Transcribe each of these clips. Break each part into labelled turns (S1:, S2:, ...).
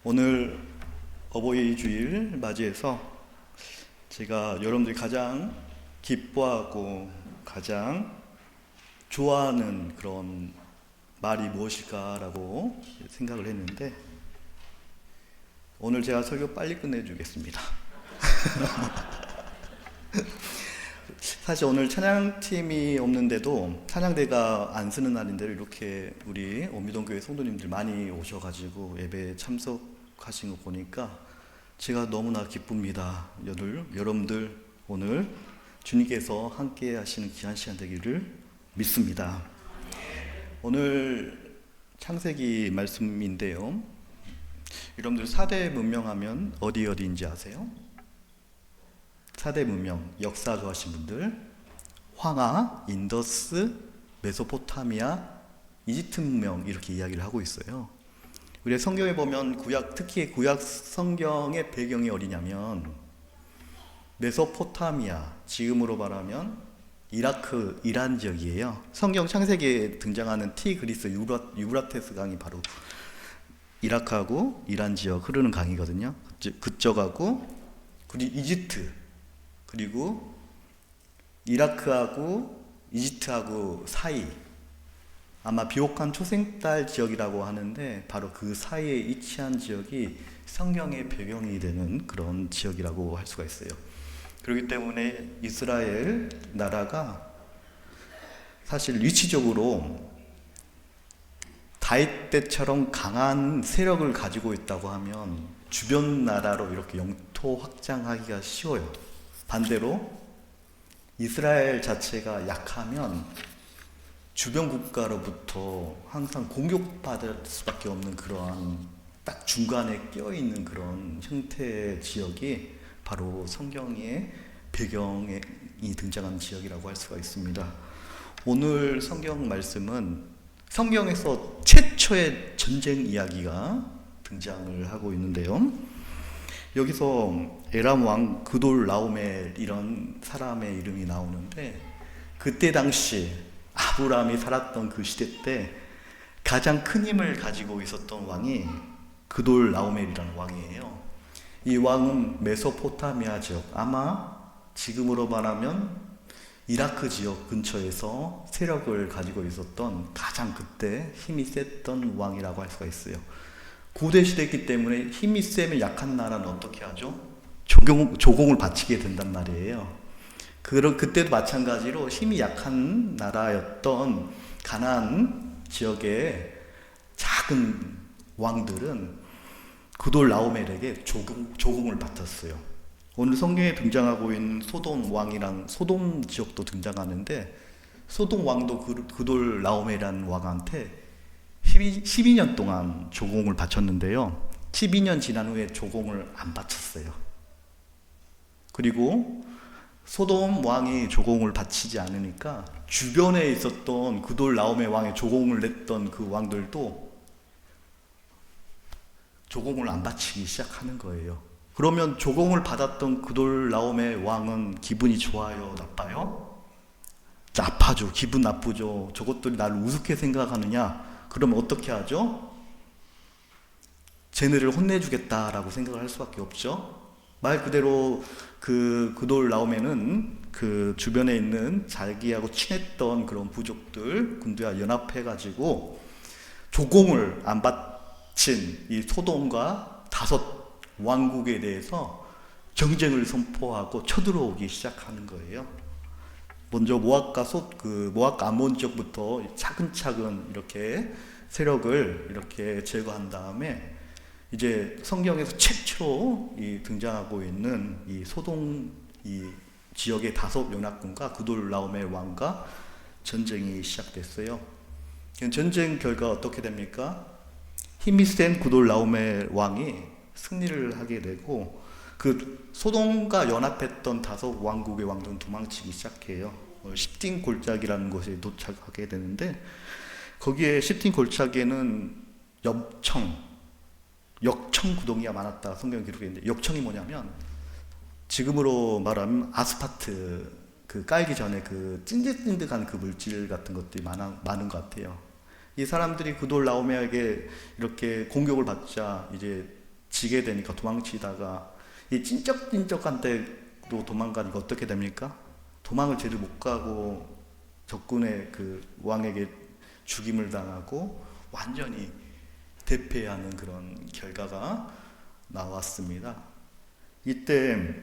S1: 오늘 어버이 주일 맞이해서 제가 여러분들이 가장 기뻐하고 가장 좋아하는 그런 말이 무엇일까라고 생각을 했는데, 오늘 제가 설교 빨리 끝내주겠습니다. 사실 오늘 찬양팀이 없는데도 찬양대가 안 쓰는 날인데 이렇게 우리 오미동교회 성도님들 많이 오셔가지고 예배에 참석하신 거 보니까 제가 너무나 기쁩니다. 여러분들 오늘 주님께서 함께 하시는 귀한 시간 되기를 믿습니다. 오늘 창세기 말씀인데요, 여러분들 4대 문명하면 어디인지 아세요? 4대 문명, 역사 좋아하신 분들, 황하, 인더스, 메소포타미아, 이집트 문명 이렇게 이야기를 하고 있어요. 우리 성경에 보면 특히 구약 성경의 배경이 어디냐면 메소포타미아, 지금으로 말하면 이라크, 이란 지역이에요. 성경 창세기에 등장하는 티그리스 유브라테스 강이 바로 이라크하고 이란 지역 흐르는 강이거든요. 그쪽하고 그리고 이집트, 그리고 이라크하고 이집트하고 사이, 아마 비옥한 초생딸 지역이라고 하는데 바로 그 사이에 위치한 지역이 성경의 배경이 되는 그런 지역이라고 할 수가 있어요. 그렇기 때문에 이스라엘 나라가 사실 위치적으로 다윗 때처럼 강한 세력을 가지고 있다고 하면 주변 나라로 이렇게 영토 확장하기가 쉬워요. 반대로 이스라엘 자체가 약하면 주변 국가로부터 항상 공격받을 수밖에 없는 그러한 딱 중간에 껴있는 그런 형태의 지역이 바로 성경의 배경이 등장하는 지역이라고 할 수가 있습니다. 오늘 성경 말씀은 성경에서 최초의 전쟁 이야기가 등장을 하고 있는데요, 여기서 에람 왕 그돌 라오멜 이런 사람의 이름이 나오는데, 그때 당시 아브라함이 살았던 그 시대 때 가장 큰 힘을 가지고 있었던 왕이 그돌 라오멜이라는 왕이에요. 이 왕은 메소포타미아 지역, 아마 지금으로 말하면 이라크 지역 근처에서 세력을 가지고 있었던 가장 그때 힘이 셌던 왕이라고 할 수가 있어요. 고대 시대이기 때문에 힘이 세면 약한 나라는 어떻게 하죠? 조공을 바치게 된단 말이에요. 그때도 마찬가지로 힘이 약한 나라였던 가나안 지역의 작은 왕들은 그돌 라오멜에게 조공을 바쳤어요. 오늘 성경에 등장하고 있는 소돔 왕이랑 소돔 지역도 등장하는데, 소돔 왕도 그돌 라오멜이라는 왕한테 12년 동안 조공을 바쳤는데요, 12년 지난 후에 조공을 안 바쳤어요. 그리고 소돔 왕이 조공을 바치지 않으니까 주변에 있었던 그돌 라오멜 왕의 조공을 냈던 그 왕들도 조공을 안 바치기 시작하는 거예요. 그러면 조공을 받았던 그돌 라오멜 왕은 기분이 좋아요, 나빠요? 나빠죠. 기분 나쁘죠. 저것들이 나를 우습게 생각하느냐? 그러면 어떻게 하죠? 쟤네를 혼내주겠다라고 생각을 할 수밖에 없죠. 말 그대로 그돌 라오멜은 그 주변에 있는 자기하고 친했던 그런 부족들 군대와 연합해가지고 조공을 안 바친 이 소돔과 5 왕국에 대해서 정쟁을 선포하고 쳐들어오기 시작하는 거예요. 먼저 모압과 암몬 지역부터 차근차근 이렇게 세력을 이렇게 제거한 다음에 이제 성경에서 최초로 등장하고 있는 이 소돔 지역의 5 연합군과 그돌 라오멜 왕과 전쟁이 시작됐어요. 전쟁 결과 어떻게 됩니까? 힘이 센 그돌 라오멜 왕이 승리를 하게 되고, 그 소돔과 연합했던 5 왕국의 왕들은 도망치기 시작해요. 십딘 골짜기라는 곳에 도착하게 되는데, 거기에 십딘 골짜기에는 역청 구덩이가 많았다 성경 기록에 있는데, 역청이 뭐냐면 지금으로 말하면 아스파트 그 깔기 전에 그 찐득찐득한 그 물질 같은 것들이 많은 것 같아요. 이 사람들이 그돌 라오멜에게 이렇게 공격을 받자 이제 지게 되니까 도망치다가 이 찐적찐적한 데로 도망가니까 어떻게 됩니까? 도망을 제대로 못 가고 적군의 그 왕에게 죽임을 당하고 완전히 대패하는 그런 결과가 나왔습니다. 이때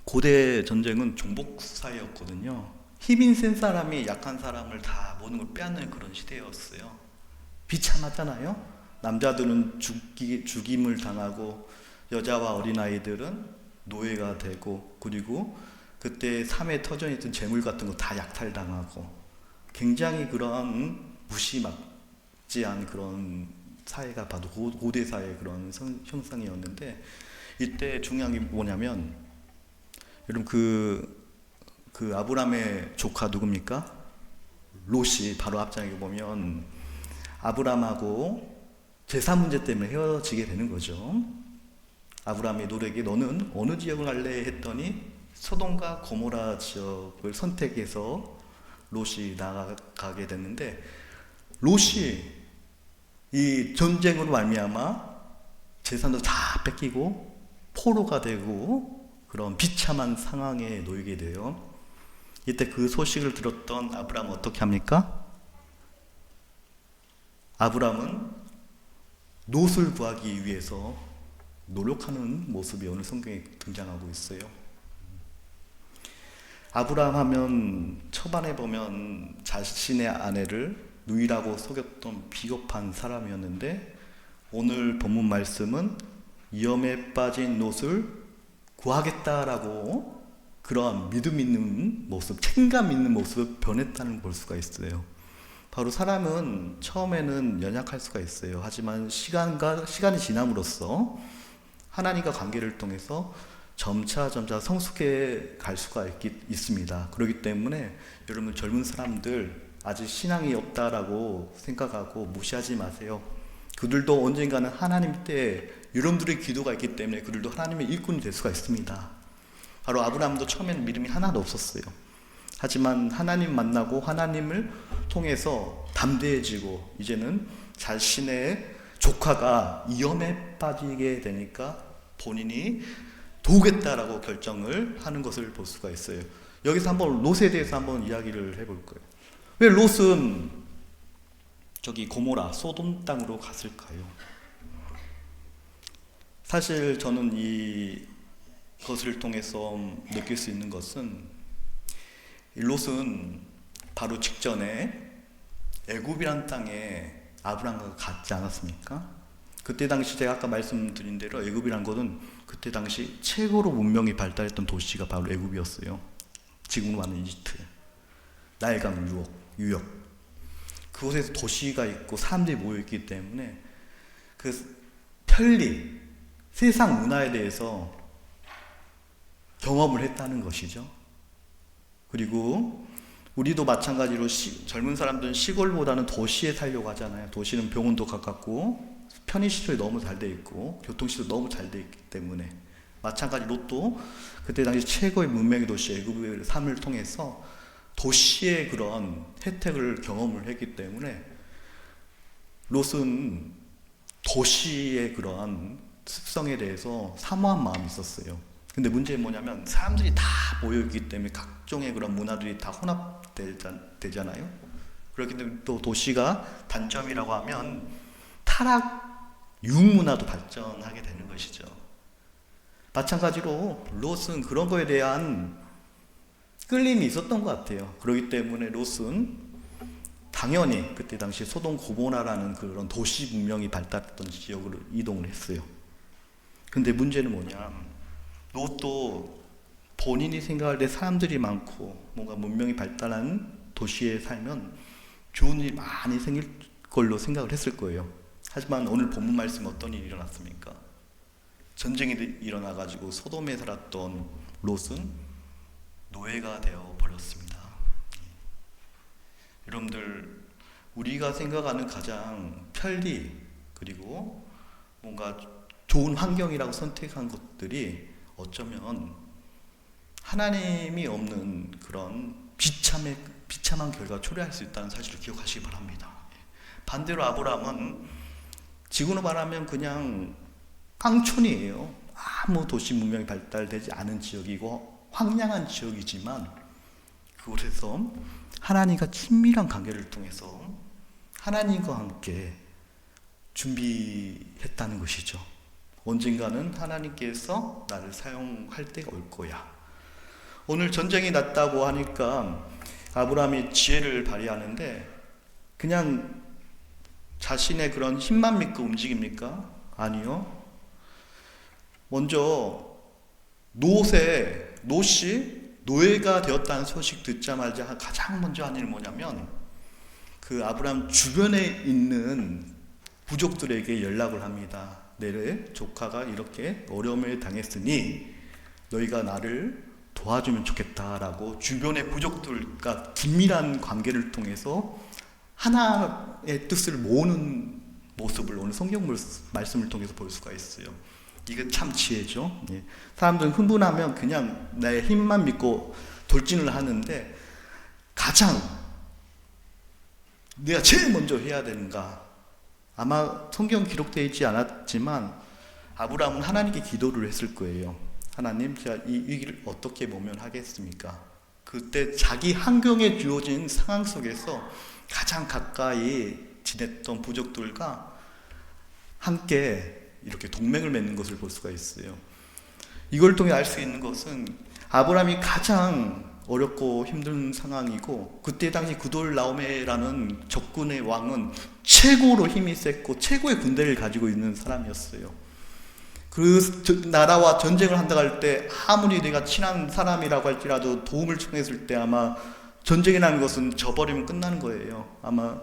S1: 고대 전쟁은 종복 사회였거든요. 힘이 센 사람이 약한 사람을 다 모든 걸 빼앗는 그런 시대였어요. 비참하잖아요. 남자들은 죽임을 당하고 여자와 어린아이들은 노예가 되고, 그리고 그때 삶에 터전있던 재물 같은 거 다 약탈당하고, 굉장히 그런 무시맞지 않은 그런 사회가 봐도 고대 사회의 그런 형상이었는데, 이때 중요한 게 뭐냐면, 여러분 그 아브람의 조카 누굽니까? 롯이 바로 앞장에 보면 아브람하고 제사 문제 때문에 헤어지게 되는 거죠. 아브람이 롯에게 너는 어느 지역을 갈래 했더니 소돔과 고모라 지역을 선택해서 롯이 나가게 됐는데, 롯이 이 전쟁으로 말미암아 재산도 다 뺏기고 포로가 되고 그런 비참한 상황에 놓이게 돼요. 이때 그 소식을 들었던 아브람은 어떻게 합니까? 아브람은 롯을 구하기 위해서 노력하는 모습이 오늘 성경에 등장하고 있어요. 아브람 하면 초반에 보면 자신의 아내를 누이라고 속였던 비겁한 사람이었는데, 오늘 본문 말씀은 위험에 빠진 롯을 구하겠다라고 그러한 믿음 있는 모습, 책임감 있는 모습을 변했다는 걸 볼 수가 있어요. 바로 사람은 처음에는 연약할 수가 있어요. 하지만 시간이 지남으로써 하나님과 관계를 통해서 점차 성숙해 갈 수가 있습니다. 그렇기 때문에 여러분 젊은 사람들 아직 신앙이 없다라고 생각하고 무시하지 마세요. 그들도 언젠가는 하나님 때 여러분들의 기도가 있기 때문에 그들도 하나님의 일꾼이 될 수가 있습니다. 바로 아브라함도 처음에는 믿음이 하나도 없었어요. 하지만 하나님 만나고 하나님을 통해서 담대해지고 이제는 자신의 조카가 위험에 빠지게 되니까 본인이 도우겠다라고 결정을 하는 것을 볼 수가 있어요. 여기서 한번 롯에 대해서 한번 이야기를 해볼 거예요. 왜 롯은 저기 고모라 소돔 땅으로 갔을까요? 사실 저는 이 것을 통해서 느낄 수 있는 것은, 롯은 바로 직전에 애굽이란 땅에 아브람과 갔지 않았습니까? 그때 당시 제가 아까 말씀드린 대로 애굽이란 것은 그때 당시 최고로 문명이 발달했던 도시가 바로 애굽이었어요. 지금으로 말하는 이집트, 나일강 유역, 그곳에서 도시가 있고 사람들이 모여있기 때문에 그 편리, 세상 문화에 대해서 경험을 했다는 것이죠. 그리고 우리도 마찬가지로 젊은 사람들은 시골보다는 도시에 살려고 하잖아요. 도시는 병원도 가깝고 편의시설이 너무 잘 돼 있고 교통시설이 너무 잘 돼 있기 때문에, 마찬가지 롯도 그때 당시 최고의 문명의 도시 애굽의 삶을 통해서 도시의 그런 혜택을 경험을 했기 때문에 롯은 도시의 그러한 습성에 대해서 사모한 마음이 있었어요. 근데 문제는 뭐냐면 사람들이 다 모여있기 때문에 각종의 그런 문화들이 다 혼합되잖아요. 그렇기 때문에 또 도시가 단점이라고 하면 타락, 유흥문화도 발전하게 되는 것이죠. 마찬가지로 롯은 그런 거에 대한 끌림이 있었던 것 같아요. 그렇기 때문에 롯은 당연히 그때 당시 소돔 고모라라는 그런 도시 문명이 발달했던 지역으로 이동을 했어요. 근데 문제는 뭐냐, 롯도 본인이 생각할 때 사람들이 많고 뭔가 문명이 발달한 도시에 살면 좋은 일이 많이 생길 걸로 생각을 했을 거예요. 하지만 오늘 본문 말씀 어떤 일이 일어났습니까? 전쟁이 일어나가지고 소돔에 살았던 롯은 노예가 되어 버렸습니다. 여러분들, 우리가 생각하는 가장 편리 그리고 뭔가 좋은 환경이라고 선택한 것들이 어쩌면 하나님이 없는 그런 비참한 결과를 초래할 수 있다는 사실을 기억하시기 바랍니다. 반대로 아브라함은 지금으로 말하면 그냥 황촌이에요. 아무 도시 문명이 발달되지 않은 지역이고 황량한 지역이지만 그곳에서 하나님과 친밀한 관계를 통해서 하나님과 함께 준비했다는 것이죠. 언젠가는 하나님께서 나를 사용할 때가 올 거야. 오늘 전쟁이 났다고 하니까 아브라함이 지혜를 발휘하는데 그냥 자신의 그런 힘만 믿고 움직입니까? 아니요. 먼저 롯이 노예가 되었다는 소식 듣자마자 가장 먼저 한 일은 뭐냐면 그 아브라함 주변에 있는 부족들에게 연락을 합니다. 내 조카가 이렇게 어려움을 당했으니 너희가 나를 도와주면 좋겠다라고 주변의 부족들과 긴밀한 관계를 통해서 하나의 뜻을 모으는 모습을 오늘 성경 말씀을 통해서 볼 수가 있어요. 이게 참 지혜죠. 예. 사람들은 흥분하면 그냥 나의 힘만 믿고 돌진을 하는데 가장 내가 제일 먼저 해야 되는가? 아마 성경 기록되어 있지 않았지만 아브라함은 하나님께 기도를 했을 거예요. 하나님, 제가 이 위기를 어떻게 모면하겠습니까? 그때 자기 환경에 주어진 상황 속에서 가장 가까이 지냈던 부족들과 함께 이렇게 동맹을 맺는 것을 볼 수가 있어요. 이걸 통해 알 수 있는 것은 아브라함이 가장 어렵고 힘든 상황이고 그때 당시 그돌라오메라는 적군의 왕은 최고로 힘이 셌고 최고의 군대를 가지고 있는 사람이었어요. 그 나라와 전쟁을 한다고 할 때 아무리 내가 친한 사람이라고 할지라도 도움을 청했을 때 아마 전쟁이라는 것은 져버리면 끝나는 거예요. 아마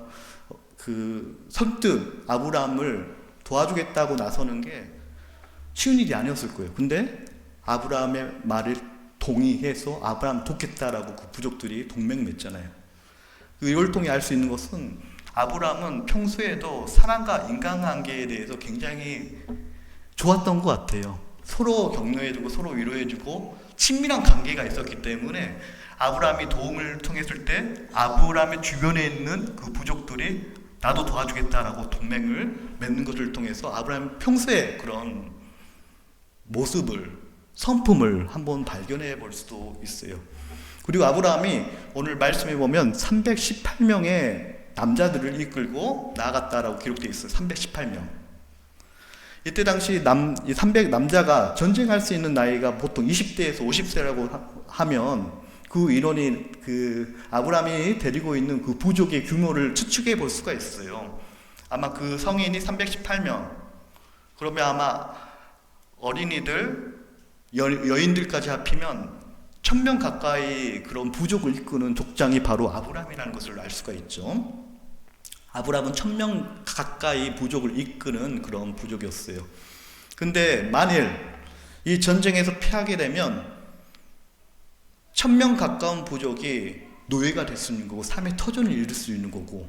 S1: 그 선뜻 아브라함을 도와주겠다고 나서는 게 쉬운 일이 아니었을 거예요. 근데 아브라함의 말을 동의해서 아브라함 돕겠다라고 그 부족들이 동맹 맺잖아요. 이걸 통해 알 수 있는 것은 아브라함은 평소에도 사람과 인간관계에 대해서 굉장히 좋았던 것 같아요. 서로 격려해주고 서로 위로해주고 친밀한 관계가 있었기 때문에 아브라함이 도움을 청했을 때 아브라함의 주변에 있는 그 부족들이 나도 도와주겠다라고 동맹을 맺는 것을 통해서 아브라함 평소에 그런 모습을 성품을 한번 발견해 볼 수도 있어요. 그리고 아브라함이 오늘 말씀해 보면 318명의 남자들을 이끌고 나아갔다라고 기록되어 있어요. 318명. 이때 당시 300 남자가 전쟁할 수 있는 나이가 보통 20대에서 50세라고 하면 그 인원이 그 아브라함이 데리고 있는 그 부족의 규모를 추측해 볼 수가 있어요. 아마 그 성인이 318명. 그러면 아마 어린이들, 여인들까지 합히면 1000명 가까이 그런 부족을 이끄는 족장이 바로 아브라함이라는 것을 알 수가 있죠. 아브라함은 1000명 가까이 부족을 이끄는 그런 부족이었어요. 근데 만일 이 전쟁에서 패하게 되면 1000명 가까운 부족이 노예가 될 수 있는 거고 삶의 터전을 잃을 수 있는 거고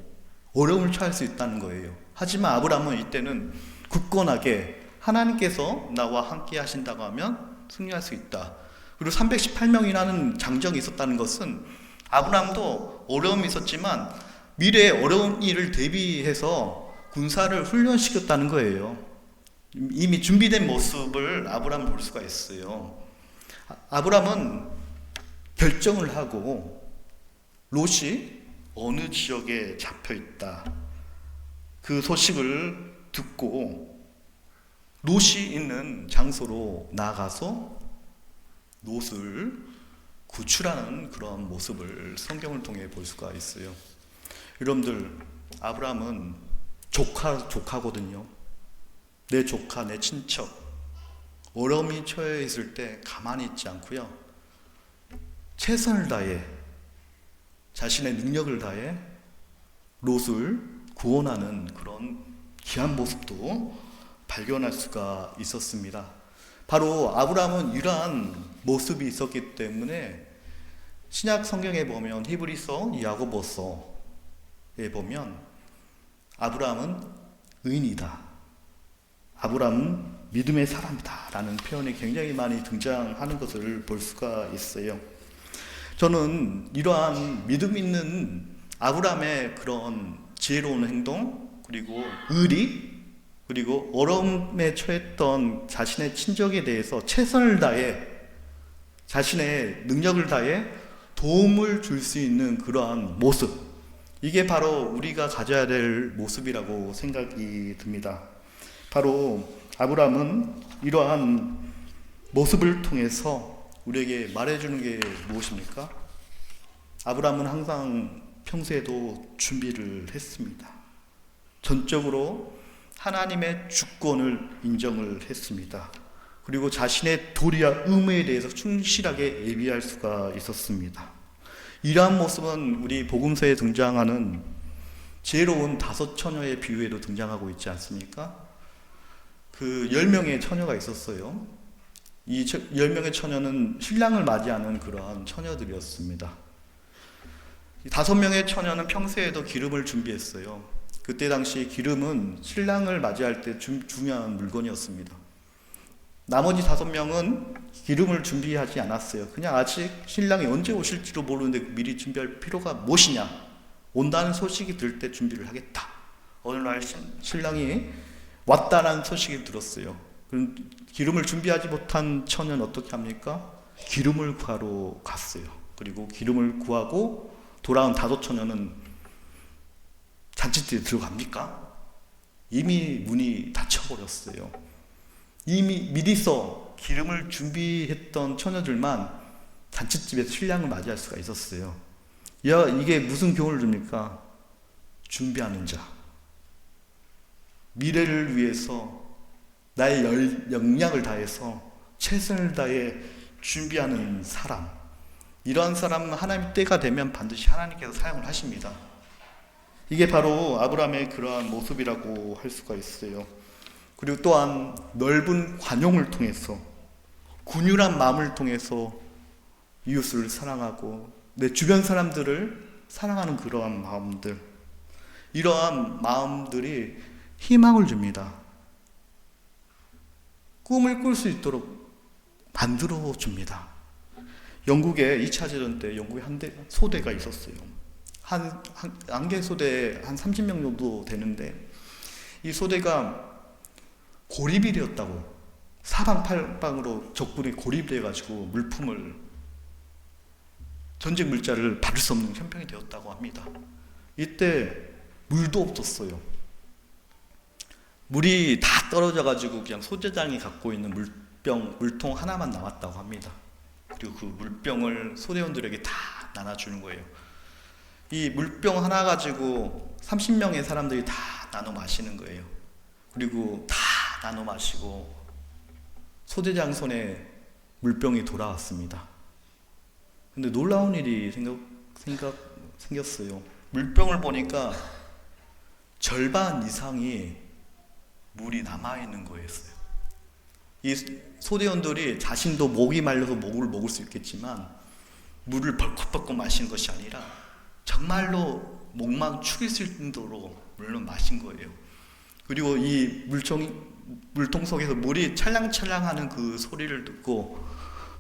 S1: 어려움을 처할 수 있다는 거예요. 하지만 아브라함은 이때는 굳건하게 하나님께서 나와 함께 하신다고 하면 승리할 수 있다. 그리고 318명이라는 장정이 있었다는 것은 아브라함도 어려움이 있었지만 미래의 어려운 일을 대비해서 군사를 훈련시켰다는 거예요. 이미 준비된 모습을 아브라함은 볼 수가 있어요. 아브라함은 결정을 하고 롯이 어느 지역에 잡혀 있다. 그 소식을 듣고 롯이 있는 장소로 나가서 롯을 구출하는 그런 모습을 성경을 통해 볼 수가 있어요. 여러분들, 아브라함은 조카거든요. 내 조카, 내 친척, 어려움이 처해 있을 때 가만히 있지 않고요. 최선을 다해, 자신의 능력을 다해 롯을 구원하는 그런 귀한 모습도 발견할 수가 있었습니다. 바로 아브라함은 이러한 모습이 있었기 때문에 신약 성경에 보면 히브리서, 야고보서에 보면 아브라함은 의인이다, 아브라함은 믿음의 사람이다 라는 표현이 굉장히 많이 등장하는 것을 볼 수가 있어요. 저는 이러한 믿음 있는 아브라함의 그런 지혜로운 행동, 그리고 의리, 그리고 어려움에 처했던 자신의 친족에 대해서 최선을 다해 자신의 능력을 다해 도움을 줄 수 있는 그러한 모습, 이게 바로 우리가 가져야 될 모습이라고 생각이 듭니다. 바로 아브라함은 이러한 모습을 통해서 우리에게 말해주는 게 무엇입니까? 아브라함은 항상 평소에도 준비를 했습니다. 전적으로 하나님의 주권을 인정을 했습니다. 그리고 자신의 도리와 의무에 대해서 충실하게 예비할 수가 있었습니다. 이러한 모습은 우리 복음서에 등장하는 지혜로운 5 처녀의 비유에도 등장하고 있지 않습니까? 그 10명의 처녀가 있었어요. 이 10명의 처녀는 신랑을 맞이하는 그러한 처녀들이었습니다. 5명의 처녀는 평소에도 기름을 준비했어요. 그때 당시 기름은 신랑을 맞이할 때 중요한 물건이었습니다. 나머지 5명은 기름을 준비하지 않았어요. 그냥 아직 신랑이 언제 오실지도 모르는데 미리 준비할 필요가 무엇이냐, 온다는 소식이 들 때 준비를 하겠다. 어느 날 신랑이 왔다라는 소식이 들었어요. 그럼 기름을 준비하지 못한 처녀는 어떻게 합니까? 기름을 구하러 갔어요. 그리고 기름을 구하고 돌아온 5 처녀는 잔치집에 들어갑니까? 이미 문이 닫혀버렸어요. 이미 미리서 기름을 준비했던 처녀들만 잔치집에서 신랑을 맞이할 수가 있었어요. 이게 무슨 교훈을 줍니까? 준비하는 자, 미래를 위해서 나의 역량을 다해서 최선을 다해 준비하는 사람, 이러한 사람은 하나님 때가 되면 반드시 하나님께서 사용을 하십니다. 이게 바로 아브라함의 그러한 모습이라고 할 수가 있어요. 그리고 또한 넓은 관용을 통해서, 군율한 마음을 통해서 이웃을 사랑하고 내 주변 사람들을 사랑하는 그러한 마음들, 이러한 마음들이 희망을 줍니다. 꿈을 꿀 수 있도록 만들어 줍니다. 영국에 2차 대전 때 영국에 소대가 있었어요. 안개 소대 한 30명 정도 되는데, 이 소대가 고립이 되었다고, 사방팔방으로 적군이 고립되어가지고 물품을, 전쟁 물자를 받을 수 없는 형편이 되었다고 합니다. 이때 물도 없었어요. 물이 다 떨어져가지고 그냥 소대장이 갖고 있는 물통 하나만 남았다고 합니다. 그리고 그 물병을 소대원들에게 다 나눠주는 거예요. 이 물병 하나 가지고 30명의 사람들이 다 나눠 마시는 거예요. 그리고 다 나눠 마시고 소대장 손에 물병이 돌아왔습니다. 근데 놀라운 일이 생겼어요. 물병을 보니까 절반 이상이 물이 남아있는 거였어요. 이 소대원들이 자신도 목이 말라서 목을 먹을 수 있겠지만 물을 벌컥벌컥 마시는 것이 아니라 정말로 목만 축있을 정도로 물을 마신 거예요. 그리고 이 물통 속에서 물이 찰랑찰랑하는 그 소리를 듣고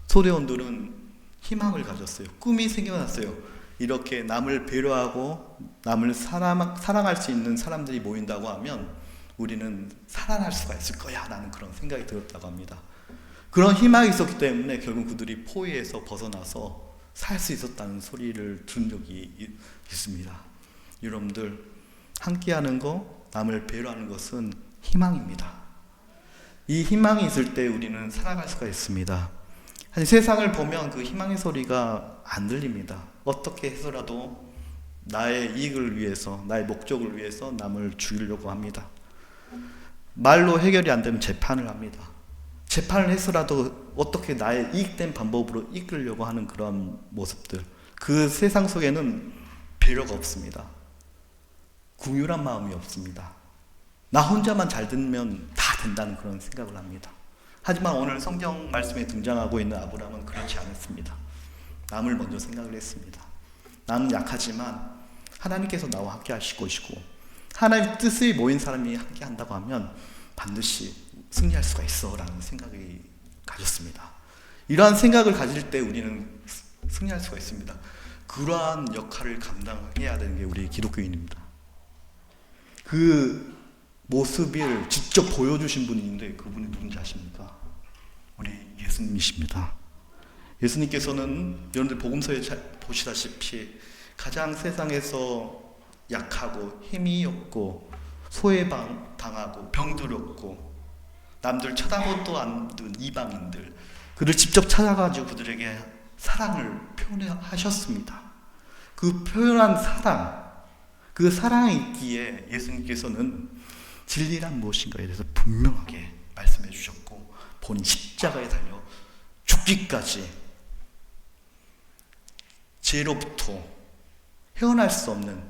S1: 소대원들은 희망을 가졌어요. 꿈이 생겨났어요. 이렇게 남을 배려하고 남을 사랑할 수 있는 사람들이 모인다고 하면 우리는 살아날 수가 있을 거야 라는 그런 생각이 들었다고 합니다. 그런 희망이 있었기 때문에 결국 그들이 포위에서 벗어나서 살 수 있었다는 소리를 들은 적이 있습니다. 여러분들, 함께하는 거, 남을 배려하는 것은 희망입니다. 이 희망이 있을 때 우리는 살아갈 수가 있습니다. 세상을 보면 그 희망의 소리가 안 들립니다. 어떻게 해서라도 나의 이익을 위해서, 나의 목적을 위해서 남을 죽이려고 합니다. 말로 해결이 안 되면 재판을 합니다. 재판을 해서라도 어떻게 나의 이익된 방법으로 이끌려고 하는 그런 모습들, 그 세상 속에는 배려가 없습니다. 궁휼한 마음이 없습니다. 나 혼자만 잘 되면 다 된다는 그런 생각을 합니다. 하지만 오늘 성경 말씀에 등장하고 있는 아브라함은 그렇지 않았습니다. 남을 먼저 생각을 했습니다. 나는 약하지만 하나님께서 나와 함께 하실 것이고 하나님의 뜻이 모인 사람이 함께 한다고 하면 반드시 승리할 수가 있어 라는 생각이 가졌습니다. 이러한 생각을 가질 때 우리는 승리할 수가 있습니다. 그러한 역할을 감당해야 되는 게 우리 기독교인입니다. 그 모습을 직접 보여주신 분이 있는데 그분이 누군지 아십니까? 우리 예수님이십니다. 예수님께서는 여러분들 복음서에 보시다시피 가장 세상에서 약하고 힘이 없고 소외당하고 병들었고 남들 쳐다보도 않는 이방인들, 그를 직접 찾아가지고 그들에게 사랑을 표현하셨습니다. 그 표현한 사랑, 그 사랑이 있기에 예수님께서는 진리란 무엇인가에 대해서 분명하게 말씀해 주셨고 본인 십자가에 달려 죽기까지 죄로부터 헤어날 수 없는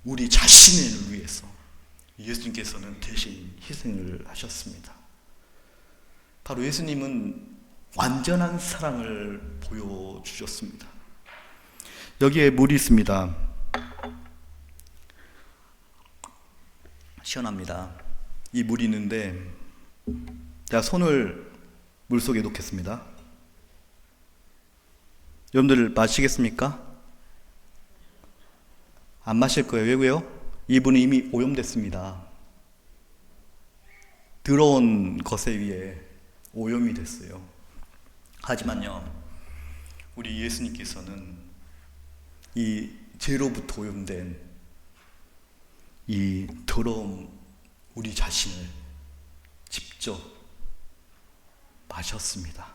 S1: 우리 자신을 위해서 예수님께서는 대신 희생을 하셨습니다. 바로 예수님은 완전한 사랑을 보여주셨습니다. 여기에 물이 있습니다. 시원합니다. 이 물이 있는데 제가 손을 물속에 놓겠습니다. 여러분들 마시겠습니까? 안 마실 거예요. 왜요? 이 물은 이미 오염됐습니다. 더러운 것에 의해 오염이 됐어요. 하지만요, 우리 예수님께서는 이 죄로부터 오염된 이 더러운 우리 자신을 직접 마셨습니다.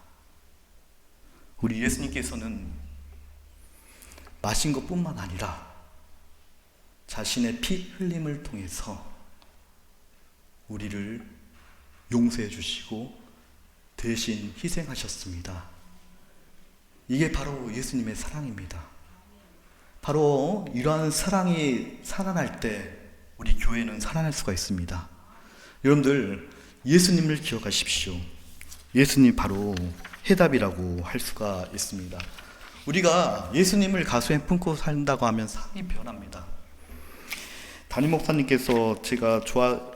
S1: 우리 예수님께서는 마신 것뿐만 아니라 자신의 피 흘림을 통해서 우리를 용서해 주시고 대신 희생하셨습니다. 이게 바로 예수님의 사랑입니다. 바로 이러한 사랑이 살아날 때 우리 교회는 살아날 수가 있습니다. 여러분들 예수님을 기억하십시오. 예수님 바로 해답이라고 할 수가 있습니다. 우리가 예수님을 가슴에 품고 산다고 하면 삶이 변합니다. 담임 목사님께서 제가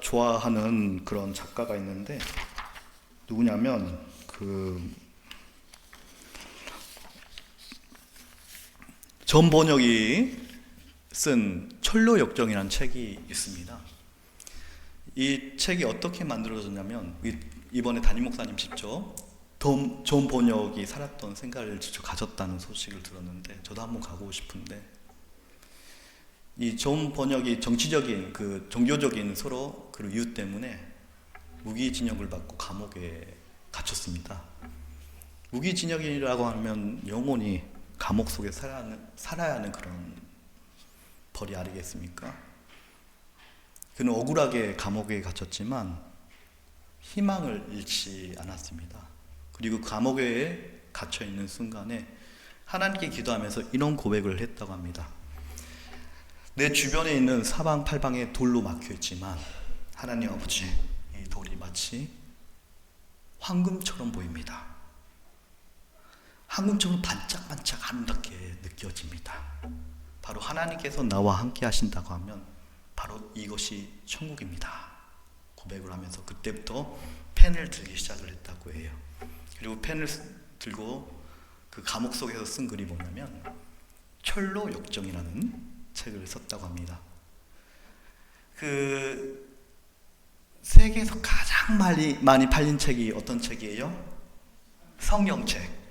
S1: 좋아하는 그런 작가가 있는데 누구냐면 전 번역이 쓴 철로역정이라는 책이 있습니다. 이 책이 어떻게 만들어졌냐면 이번에 담임 목사님 직접 전 번역이 살았던 생각을 직접 가졌다는 소식을 들었는데 저도 한번 가고 싶은데, 이 전 번역이 정치적인 종교적인 서로 그 이유 때문에 무기징역을 받고 감옥에 갇혔습니다. 무기징역이라고 하면 영원히 감옥 속에 살아야 하는 그런 벌이 아니겠습니까? 그는 억울하게 감옥에 갇혔지만 희망을 잃지 않았습니다. 그리고 감옥에 갇혀 있는 순간에 하나님께 기도하면서 이런 고백을 했다고 합니다. 내 주변에 있는 사방팔방에 돌로 막혀 있지만 하나님 아버지, 이 돌이 마치 황금처럼 보입니다. 황금처럼 반짝반짝 아름답게 느껴집니다. 바로 하나님께서 나와 함께 하신다고 하면 바로 이것이 천국입니다. 고백을 하면서 그때부터 펜을 들기 시작을 했다고 해요. 그리고 펜을 들고 그 감옥 속에서 쓴 글이 뭐냐면 철로역정이라는 책을 썼다고 합니다. 그 세계에서 가장 많이 팔린 책이 어떤 책이에요? 성경책.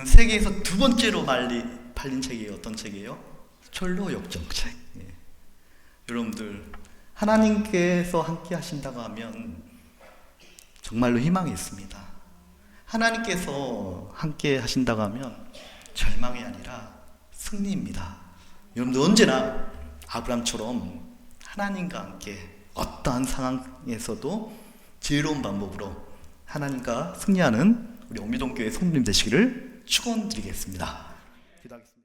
S1: 세계에서 두 번째로 많이 팔린 책이 어떤 책이에요? 철로역정책. 예. 여러분들 하나님께서 함께 하신다고 하면 정말로 희망이 있습니다. 하나님께서 함께 하신다고 하면 절망이 아니라 승리입니다. 여러분들 언제나 아브람처럼 하나님과 함께 어떠한 상황에서도 지혜로운 방법으로 하나님과 승리하는 우리 오미동교회 성도님 되시기를 축원드리겠습니다. 기도하겠습니다.